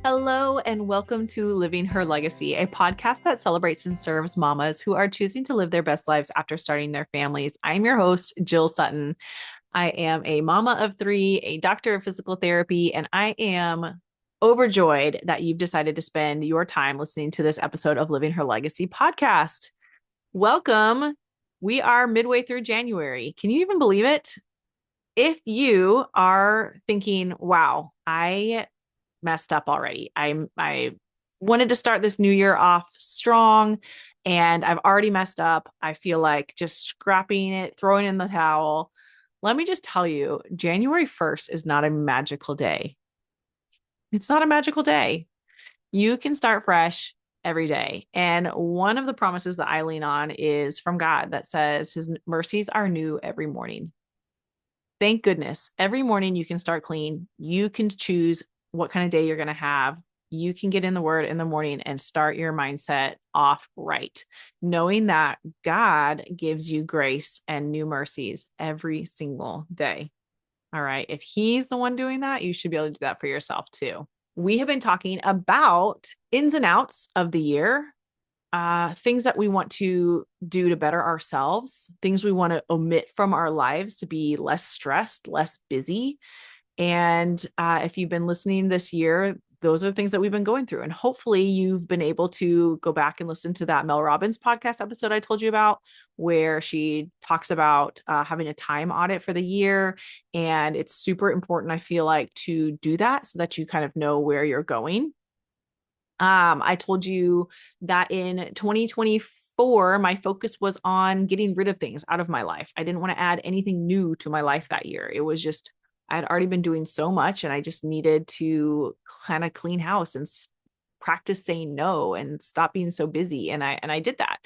Hello, and welcome to Living Her Legacy, a podcast that celebrates and serves mamas who are choosing to live their best lives after starting their families. I'm your host, Jill Sutton. I am a mama of three, a doctor of physical therapy, and I am overjoyed that you've decided to spend your time listening to this episode of Living Her Legacy podcast. Welcome. We are midway through January. Can you even believe it? If you are thinking, wow, I messed up already. I wanted to start this new year off strong and I've already messed up. I feel like just scrapping it, throwing in the towel. Let me just tell you, January 1st is not a magical day. It's not a magical day. You can start fresh every day. And one of the promises that I lean on is from God that says his mercies are new every morning. Thank goodness. Every morning you can start clean. You can choose what kind of day you're going to have. You can get in the word in the morning and start your mindset off right, knowing that God gives you grace and new mercies every single day. All right. If he's the one doing that, you should be able to do that for yourself too. We have been talking about ins and outs of the year, things that we want to do to better ourselves, things we want to omit from our lives to be less stressed, less busy. And if you've been listening this year, those are things that we've been going through. And hopefully you've been able to go back and listen to that Mel Robbins podcast episode I told you about, where she talks about having a time audit for the year. And it's super important, I feel like, to do that so that you kind of know where you're going. I told you that in 2024, my focus was on getting rid of things out of my life. I didn't want to add anything new to my life that year. It was just, I had already been doing so much and I just needed to kind of clean house and practice saying no and stop being so busy. And I did that.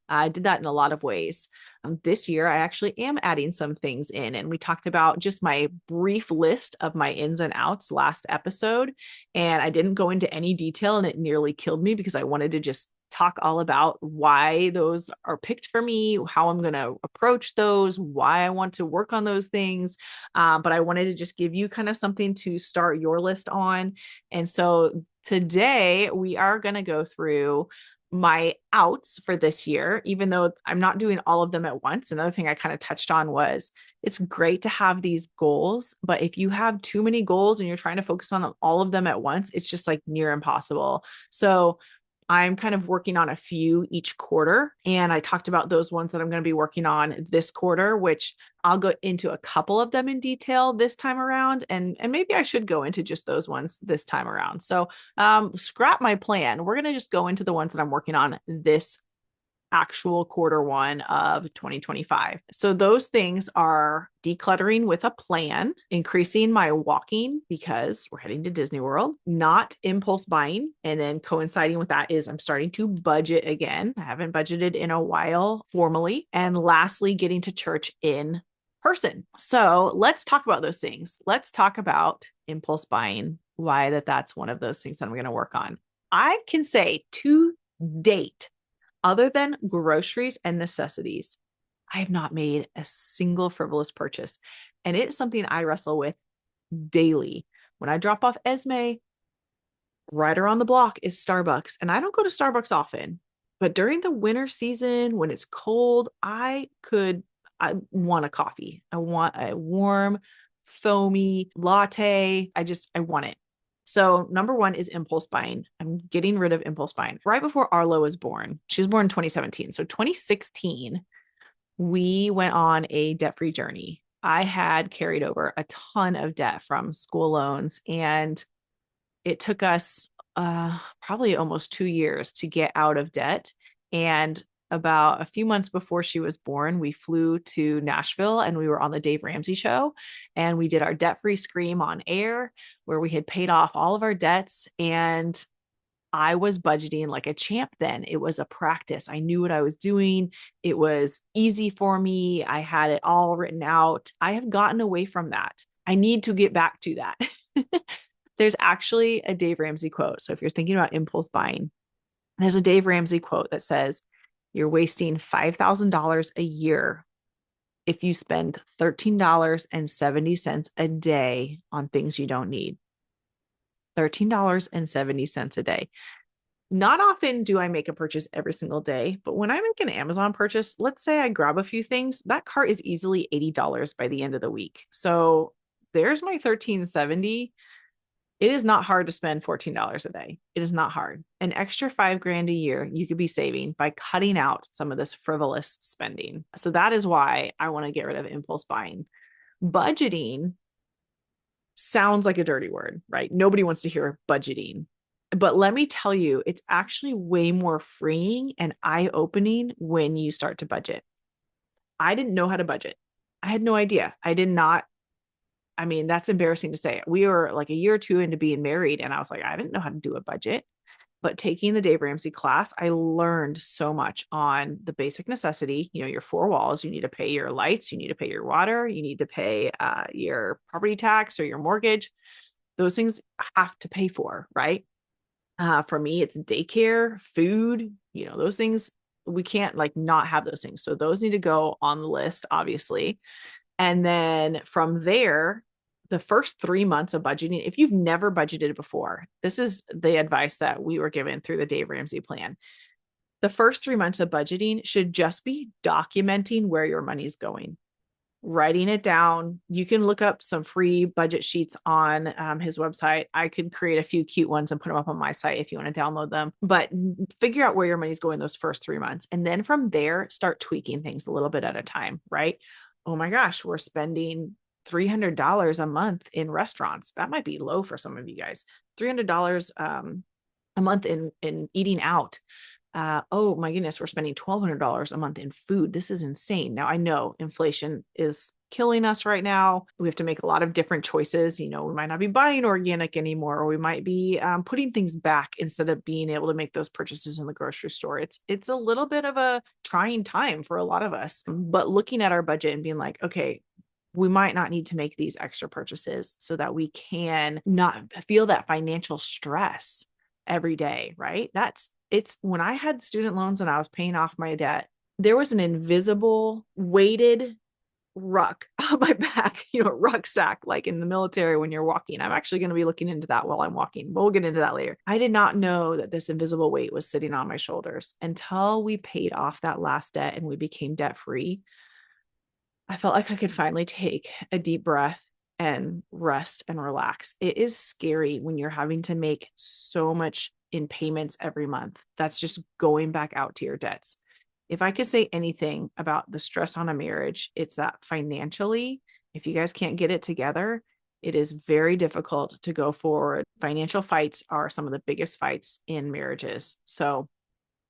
I did that in a lot of ways. This year, I actually am adding some things in, and we talked about just my brief list of my ins and outs last episode. And I didn't go into any detail, and it nearly killed me because I wanted to just talk all about why those are picked for me, how I'm going to approach those, why I want to work on those things. But I wanted to just give you kind of something to start your list on. And so today we are going to go through my outs for this year, even though I'm not doing all of them at once. Another thing I kind of touched on was it's great to have these goals, but if you have too many goals and you're trying to focus on all of them at once, it's just like near impossible. So I'm kind of working on a few each quarter. And I talked about those ones that I'm going to be working on this quarter, which I'll go into a couple of them in detail this time around. And maybe I should go into just those ones this time around. So scrap my plan. We're going to just go into the ones that I'm working on this actual quarter one of 2025. So those things are decluttering with a plan, increasing my walking because we're heading to Disney World, not impulse buying. And then coinciding with that is I'm starting to budget again. I haven't budgeted in a while formally. And lastly, getting to church in person. So let's talk about those things. Let's talk about impulse buying, why that's one of those things that I'm going to work on. I can say to date, other than groceries and necessities, I have not made a single frivolous purchase. And it's something I wrestle with daily. When I drop off Esme, right around the block is Starbucks. And I don't go to Starbucks often, but during the winter season, when it's cold, I want a coffee. I want a warm, foamy latte. I want it. So number one is impulse buying. I'm getting rid of impulse buying. Right before Arlo was born, she was born in 2017. So 2016, we went on a debt-free journey. I had carried over a ton of debt from school loans, and it took us probably almost 2 years to get out of debt. And about a few months before she was born, we flew to Nashville and we were on the Dave Ramsey show. And we did our debt-free scream on air where we had paid off all of our debts. And I was budgeting like a champ then. It was a practice. I knew what I was doing. It was easy for me. I had it all written out. I have gotten away from that. I need to get back to that. There's actually a Dave Ramsey quote. So if you're thinking about impulse buying, there's a Dave Ramsey quote that says, you're wasting $5,000 a year if you spend $13.70 a day on things you don't need. $13.70 a day. Not often do I make a purchase every single day, but when I make an Amazon purchase, let's say I grab a few things, that cart is easily $80 by the end of the week. So there's my 1370. It is not hard to spend $14 a day. It is not hard. An extra $5,000 a year you could be saving by cutting out some of this frivolous spending. So that is why I want to get rid of impulse buying. Budgeting sounds like a dirty word, right? Nobody wants to hear budgeting. But let me tell you, it's actually way more freeing and eye-opening when you start to budget. I didn't know how to budget. I had no idea. I did not. I mean, that's embarrassing to say. We were like a year or two into being married, and I was like, I didn't know how to do a budget. But taking the Dave Ramsey class, I learned so much on the basic necessity, your four walls. You need to pay your lights, you need to pay your water, you need to pay your property tax or your mortgage. Those things have to pay for, right? For me, it's daycare, food, those things. We can't like not have those things. So those need to go on the list, obviously. And then from there, the first 3 months of budgeting, if you've never budgeted before, this is the advice that we were given through the Dave Ramsey plan. The first 3 months of budgeting should just be documenting where your money's going, writing it down. You can look up some free budget sheets on his website. I could create a few cute ones and put them up on my site if you want to download them, but figure out where your money's going those first 3 months. And then from there, start tweaking things a little bit at a time, right? Oh my gosh, we're spending $300 a month in restaurants. That might be low for some of you guys. $300 a month in eating out. Oh my goodness, we're spending $1,200 a month in food. This is insane. Now I know inflation is killing us right now. We have to make a lot of different choices. We might not be buying organic anymore, or we might be putting things back instead of being able to make those purchases in the grocery store. It's a little bit of a trying time for a lot of us, but looking at our budget and being like, okay, we might not need to make these extra purchases so that we can not feel that financial stress every day, right? It's when I had student loans and I was paying off my debt, there was an invisible weighted ruck on my back, rucksack, like in the military when you're walking. I'm actually going to be looking into that while I'm walking, but we'll get into that later. I did not know that this invisible weight was sitting on my shoulders until we paid off that last debt and we became debt free. I felt like I could finally take a deep breath and rest and relax. It is scary when you're having to make so much in payments every month. That's just going back out to your debts. If I could say anything about the stress on a marriage, it's that financially, if you guys can't get it together, it is very difficult to go forward. Financial fights are some of the biggest fights in marriages. So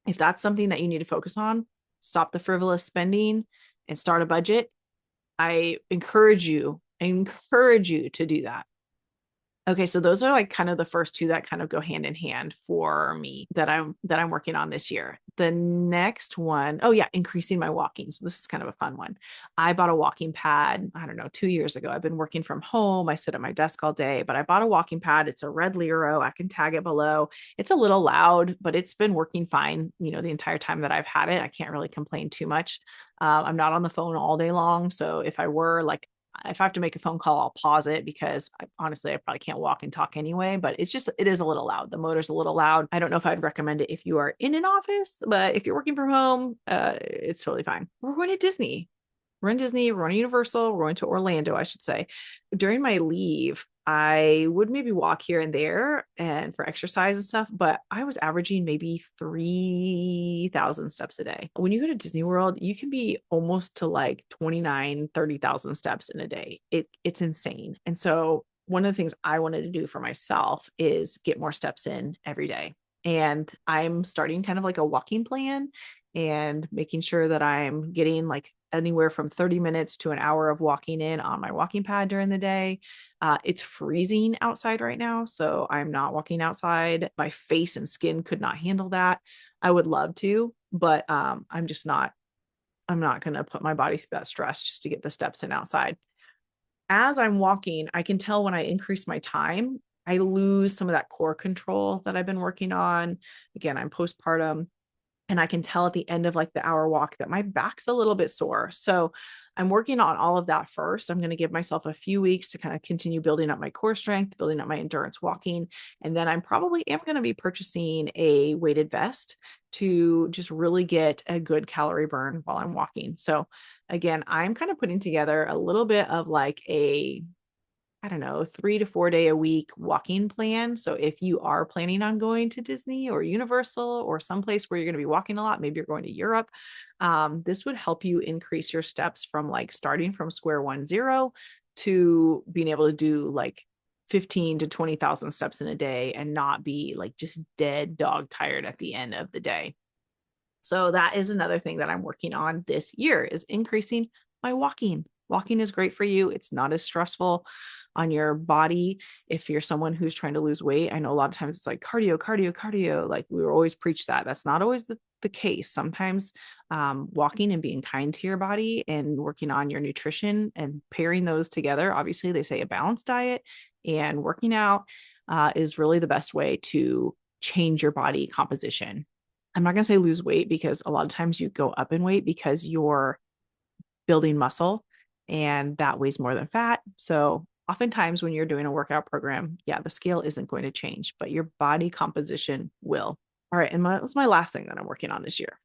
if that's something that you need to focus on, stop the frivolous spending and start a budget. I encourage you to do that. Okay, so those are like kind of the first two that kind of go hand in hand for me that I'm working on this year. The next one, oh yeah, increasing my walking. So this is kind of a fun one. I bought a walking pad, I don't know, 2 years ago. I've been working from home. I sit at my desk all day, but I bought a walking pad. It's a red Lero. I can tag it below. It's a little loud, but it's been working fine, the entire time that I've had it. I can't really complain too much. I'm not on the phone all day long. So if I have to make a phone call, I'll pause it because honestly, I probably can't walk and talk anyway, but it is a little loud. The motor's a little loud. I don't know if I'd recommend it if you are in an office, but if you're working from home, it's totally fine. We're going to Disney. We're in Disney, we're going to Universal, we're going to Orlando, I should say. During my leave, I would maybe walk here and there and for exercise and stuff, but I was averaging maybe 3,000 steps a day. When you go to Disney World, you can be almost to like 30,000 steps in a day. It's insane. And so one of the things I wanted to do for myself is get more steps in every day. And I'm starting kind of like a walking plan and making sure that I'm getting like anywhere from 30 minutes to an hour of walking in on my walking pad during the day. It's freezing outside right now, so I'm not walking outside. My face and skin could not handle that. I would love to, but I'm not going to put my body through that stress just to get the steps in outside. As I'm walking, I can tell when I increase my time, I lose some of that core control that I've been working on. Again, I'm postpartum. And I can tell at the end of like the hour walk that my back's a little bit sore. So I'm working on all of that first. I'm going to give myself a few weeks to kind of continue building up my core strength, building up my endurance walking. And then I'm probably am going to be purchasing a weighted vest to just really get a good calorie burn while I'm walking. So again, I'm kind of putting together a little bit of like a, I don't know, 3 to 4 day a week walking plan. So if you are planning on going to Disney or Universal or someplace where you're going to be walking a lot, maybe you're going to Europe, this would help you increase your steps from like starting from square one, zero to being able to do like 15 to 20,000 steps in a day and not be like just dead dog tired at the end of the day. So that is another thing that I'm working on this year is increasing my walking. Walking is great for you. It's not as stressful on your body. If you're someone who's trying to lose weight, I know a lot of times it's like cardio, cardio, cardio. Like we will always preach that. That's not always the case. Sometimes walking and being kind to your body and working on your nutrition and pairing those together. Obviously, they say a balanced diet and working out is really the best way to change your body composition. I'm not going to say lose weight because a lot of times you go up in weight because you're building muscle and that weighs more than fat. So oftentimes when you're doing a workout program, yeah, the scale isn't going to change, but your body composition will. All right. And what's my last thing that I'm working on this year?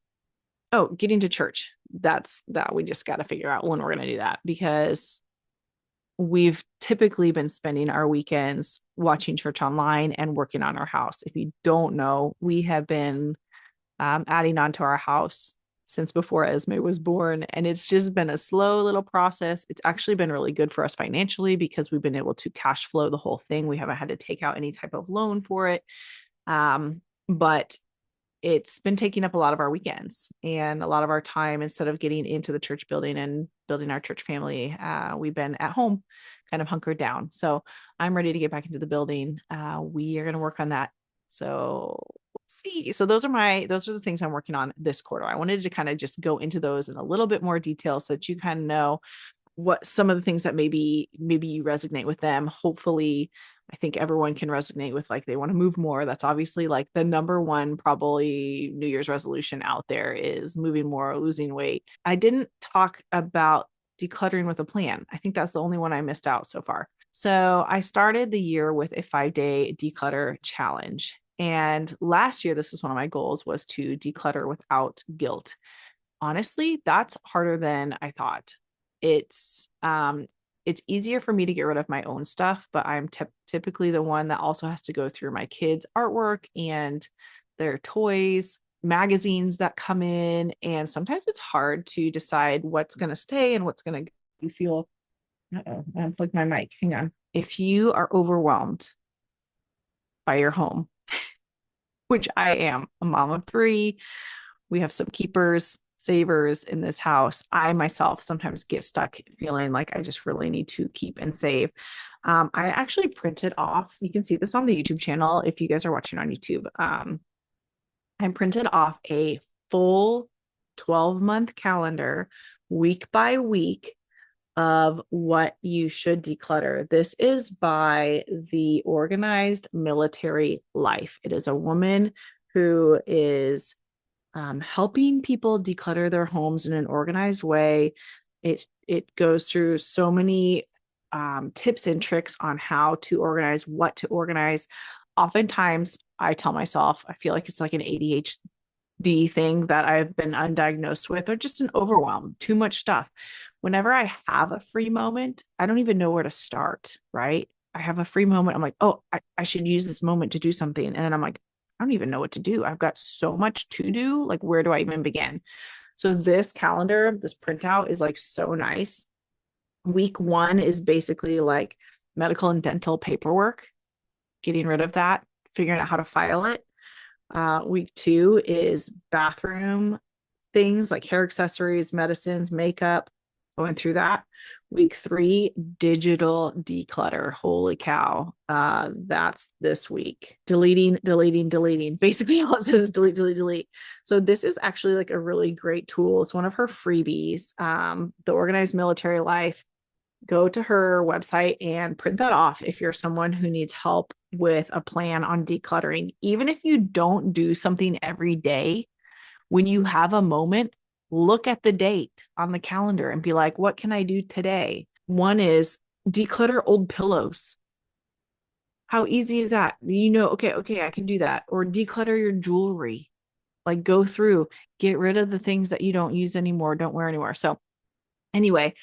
Oh, getting to church. That's that we just got to figure out when we're going to do that because we've typically been spending our weekends watching church online and working on our house. If you don't know, we have been adding on to our house since before Esme was born. And it's just been a slow little process. It's actually been really good for us financially because we've been able to cash flow the whole thing. We haven't had to take out any type of loan for it. But it's been taking up a lot of our weekends and a lot of our time instead of getting into the church building and building our church family. We've been at home kind of hunkered down. So I'm ready to get back into the building. We are going to work on that. So we'll see. So those are the things I'm working on this quarter. I wanted to kind of just go into those in a little bit more detail so that you kind of know what some of the things that maybe you resonate with them. Hopefully, I think everyone can resonate with like they want to move more. That's obviously like the number one probably New Year's resolution out there is moving more, losing weight. I didn't talk about decluttering with a plan. I think that's the only one I missed out so far. So I started the year with a 5-day declutter challenge. And last year, this is one of my goals was to declutter without guilt. Honestly, that's harder than I thought. It's easier for me to get rid of my own stuff, but I'm typically the one that also has to go through my kids' artwork and their toys, magazines that come in. And sometimes it's hard to decide what's going to stay and what's going to you feel. Uh-oh, I unplugged my mic. Hang on. If you are overwhelmed by your home, which I am, a mom of 3, we have some keepers, savers in this house. I myself sometimes get stuck feeling like I just really need to keep and save. I actually printed off, you can see this on the YouTube channel if you guys are watching on YouTube. I printed off a full 12-month calendar week by week of what you should declutter. This is by the Organized Military Life. It is a woman who is helping people declutter their homes in an organized way. It goes through so many tips and tricks on how to organize, what to organize. Oftentimes, I tell myself, I feel like it's like an ADHD thing that I've been undiagnosed with, or just an overwhelm, too much stuff. Whenever I have a free moment, I don't even know where to start, right? I have a free moment. I'm like, oh, I should use this moment to do something. And then I'm like, I don't even know what to do. I've got so much to do. Like, where do I even begin? So this calendar, this printout is like so nice. Week 1 is basically like medical and dental paperwork, getting rid of that, figuring out how to file it. Week 2 is bathroom things like hair accessories, medicines, makeup, going through that. Week 3, digital declutter. Holy cow. That's this week. Deleting. Basically, all it says is delete, delete, delete. So this is actually like a really great tool. It's one of her freebies. The Organized Military Life. Go to her website and print that off if you're someone who needs help with a plan on decluttering. Even if you don't do something every day, when you have a moment, look at the date on the calendar and be like, what can I do today? One is declutter old pillows. How easy is that? Okay, I can do that. Or declutter your jewelry. Like go through, get rid of the things that you don't use anymore, don't wear anymore. So, anyway,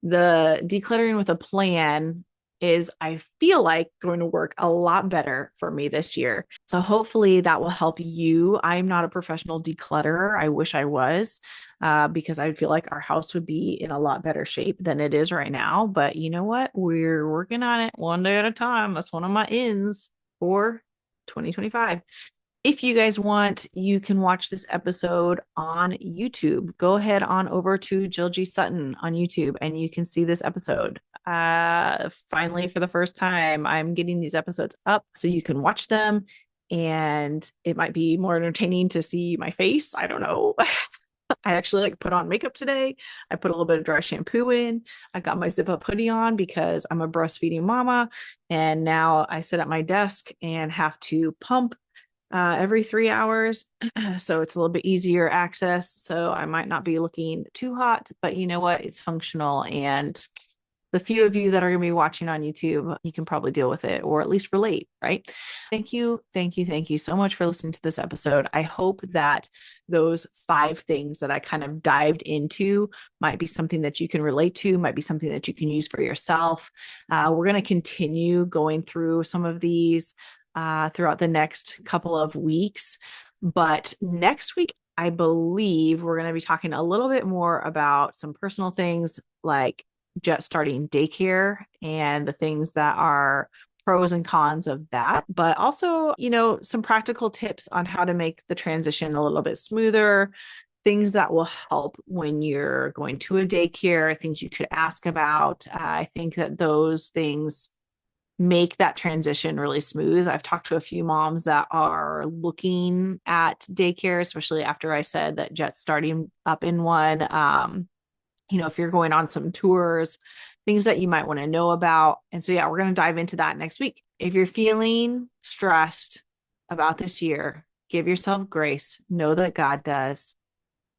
the decluttering with a plan is, I feel like, going to work a lot better for me this year. So hopefully that will help you. I'm not a professional declutterer. I wish I was, because I feel like our house would be in a lot better shape than it is right now. But you know what? We're working on it one day at a time. That's one of my ends for 2025. If you guys want, you can watch this episode on YouTube. Go ahead on over to Jill G. Sutton on YouTube and you can see this episode. Finally, for the first time, I'm getting these episodes up so you can watch them, and it might be more entertaining to see my face. I don't know. I actually like put on makeup today. I put a little bit of dry shampoo in. I got my zip up hoodie on because I'm a breastfeeding mama. And now I sit at my desk and have to pump every 3 hours. So it's a little bit easier access. So I might not be looking too hot, but you know what? It's functional. And the few of you that are going to be watching on YouTube, you can probably deal with it or at least relate, right? Thank you so much for listening to this episode. I hope that those 5 things that I kind of dived into might be something that you can relate to, might be something that you can use for yourself. We're going to continue going through some of these throughout the next couple of weeks. But next week, I believe we're going to be talking a little bit more about some personal things like just starting daycare and the things that are pros and cons of that, but also, some practical tips on how to make the transition a little bit smoother, things that will help when you're going to a daycare, things you could ask about. I think that those things make that transition really smooth. I've talked to a few moms that are looking at daycare, especially after I said that Jet's starting up in one. If you're going on some tours, things that you might want to know about. And so, yeah, we're going to dive into that next week. If you're feeling stressed about this year, give yourself grace. Know that God does.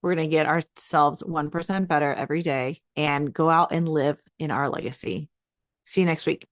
We're going to get ourselves 1% better every day and go out and live in our legacy. See you next week.